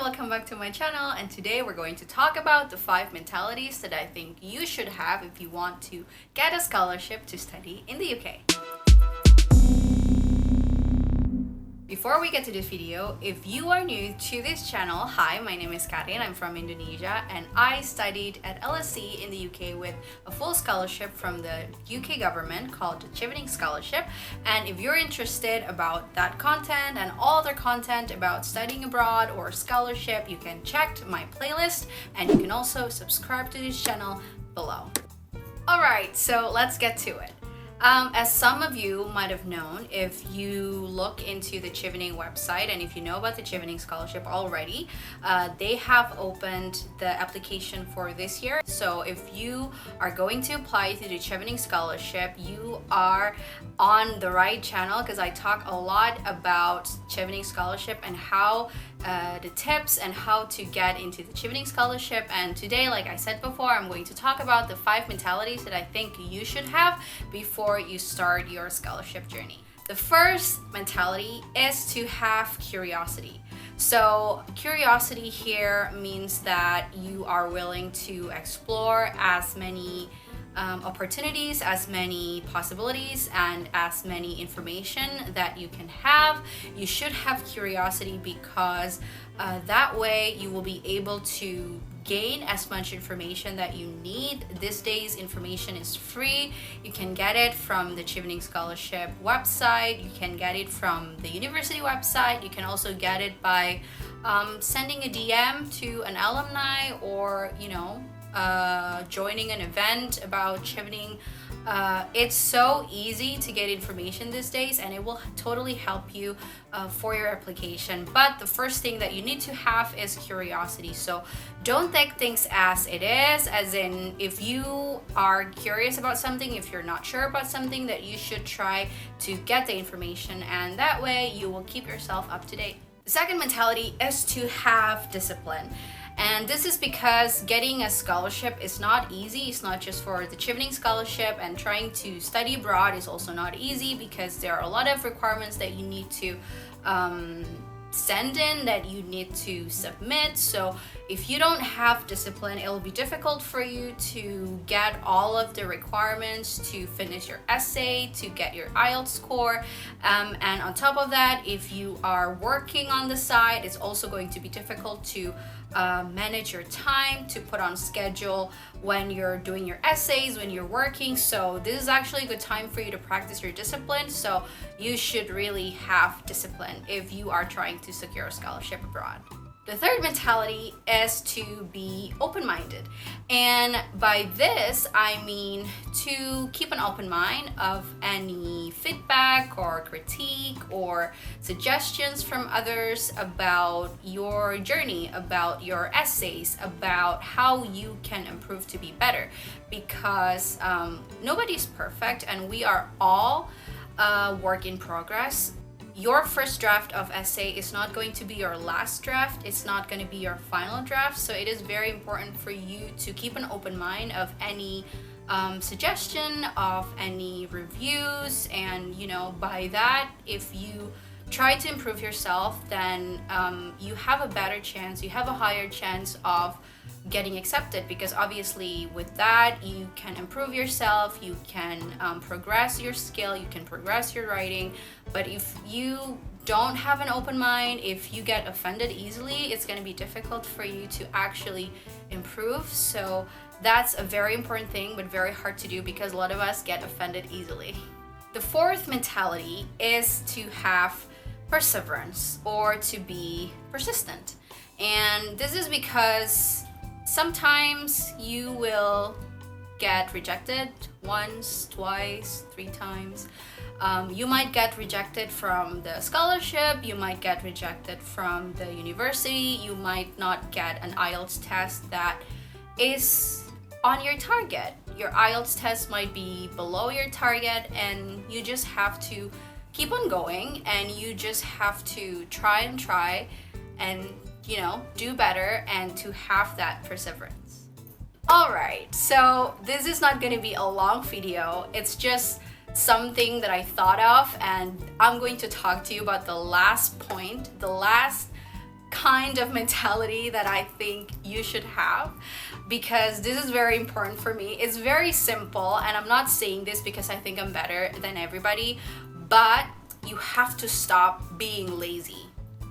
welcome back to my channel, and today we're going to talk about the 5 mentalities that I think you should have if you want to get a scholarship to study in the UK. Before we get to this video, if you are new to this channel, hi, my name is Askarina, I'm from Indonesia, and I studied at LSE in the UK with a full scholarship from the UK government called the Chevening Scholarship. And if you're interested about that content and all other content about studying abroad or scholarship, you can check my playlist, and you can also subscribe to this channel below. Alright, so let's get to it. As some of you might have known, if you look into the Chevening website and if you know about the Chevening Scholarship already, they have opened the application for this year. So if you are going to apply to the Chevening Scholarship, you are on the right channel, because I talk a lot about Chevening Scholarship and how the tips and how to get into the Chevening Scholarship. And today, like I said before, I'm going to talk about the 5 mentalities that I think you should have before you start your scholarship journey. The first mentality is to have curiosity. So curiosity here means that you are willing to explore as many opportunities, as many possibilities, and as many information that you can have. You should have curiosity because that way you will be able to gain as much information that you need. These days information is free. You can get it from the Chevening Scholarship website, you can get it from the university website, you can also get it by sending a DM to an alumni, or joining an event about Chevening. It's so easy to get information these days, and it will totally help you for your application. But the first thing that you need to have is curiosity. So don't take things as it is, as in if you are curious about something, if you're not sure about something, that you should try to get the information, and that way you will keep yourself up to date. The second mentality is to have discipline. And this is because getting a scholarship is not easy. It's not just for the Chevening Scholarship, and trying to study abroad is also not easy because there are a lot of requirements that you need to send in, that you need to submit. So if you don't have discipline, it will be difficult for you to get all of the requirements to finish your essay, to get your IELTS score. And on top of that, if you are working on the side, it's also going to be difficult to manage your time, to put on schedule when you're doing your essays, when you're working. So this is actually a good time for you to practice your discipline. So you should really have discipline if you are trying to secure a scholarship abroad. The third mentality is to be open-minded. And by this, I mean to keep an open mind of any feedback or critique or suggestions from others about your journey, about your essays, about how you can improve to be better. Because nobody's perfect, and we are all a work in progress. Your first draft of essay is not going to be your last draft. It's not going to be your final draft. So it is very important for you to keep an open mind of any suggestion, of any reviews. And by that, if you try to improve yourself, then you have a better chance, you have a higher chance of getting accepted, because obviously with that you can improve yourself, you can progress your skill, you can progress your writing. But if you don't have an open mind, if you get offended easily, it's going to be difficult for you to actually improve. So that's a very important thing, but very hard to do because a lot of us get offended easily. The fourth mentality is to have perseverance, or to be persistent. And this is because sometimes you will get rejected once, twice, 3 times. You might get rejected from the scholarship, you might get rejected from the university, you might not get an IELTS test that is on your target. Your IELTS test might be below your target, and you just have to keep on going, and you just have to try and do better, and to have that perseverance. Alright, so this is not going to be a long video. It's just something that I thought of, and I'm going to talk to you about the last point, the last kind of mentality that I think you should have, because this is very important for me. It's very simple, and I'm not saying this because I think I'm better than everybody, but you have to stop being lazy.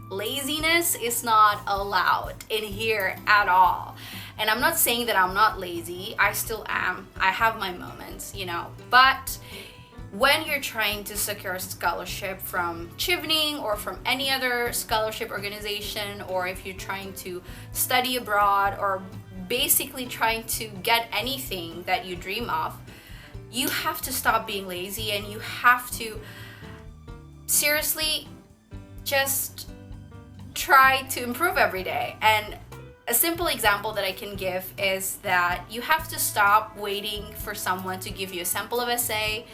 Laziness is not allowed in here at all. And I'm not saying that I'm not lazy. I still am. I have my moments, but when you're trying to secure a scholarship from Chevening or from any other scholarship organization, or if you're trying to study abroad, or basically trying to get anything that you dream of, you have to stop being lazy, and you have to seriously just try to improve every day. And a simple example that I can give is that you have to stop waiting for someone to give you a sample of essay.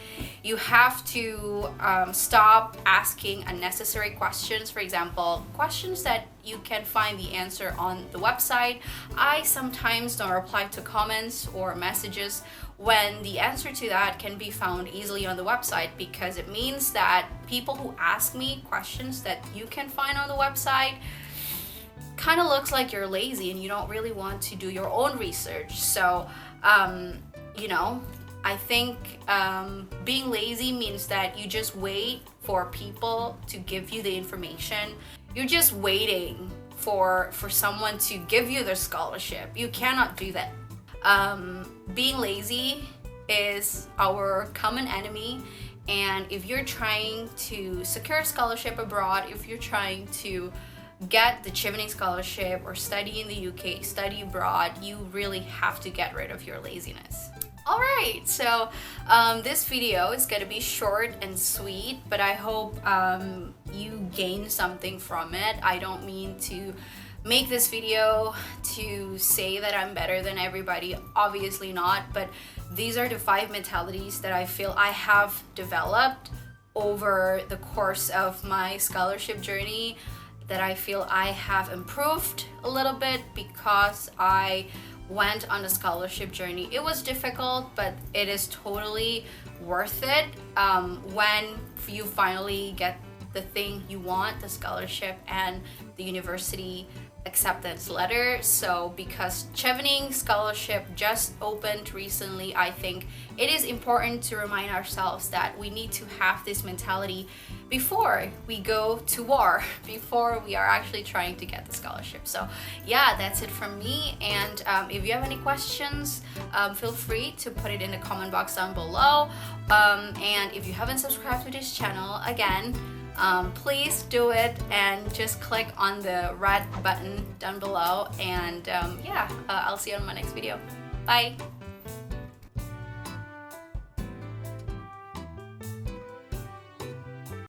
You have to stop asking unnecessary questions. For example, questions that you can find the answer on the website. I sometimes don't reply to comments or messages when the answer to that can be found easily on the website, because it means that people who ask me questions that you can find on the website kind of looks like you're lazy and you don't really want to do your own research. So I think being lazy means that you just wait for people to give you the information. You're just waiting for someone to give you their scholarship. You cannot do that. Being lazy is our common enemy, and if you're trying to secure a scholarship abroad, if you're trying to get the Chevening scholarship or study in the UK, study abroad, you really have to get rid of your laziness. Alright, so this video is gonna be short and sweet, but I hope you gain something from it. I don't mean to make this video to say that I'm better than everybody, obviously not, but these are the 5 mentalities that I feel I have developed over the course of my scholarship journey, that I feel I have improved a little bit because I went on a scholarship journey. It was difficult, but it is totally worth it when you finally get the thing you want, the scholarship and the university acceptance letter. So because Chevening scholarship just opened recently, I think it is important to remind ourselves that we need to have this mentality before we go to war, before we are actually trying to get the scholarship. So yeah, that's it from me, and if you have any questions, feel free to put it in the comment box down below, and if you haven't subscribed to this channel, again, please do it and just click on the red button down below, and I'll see you on my next video. Bye.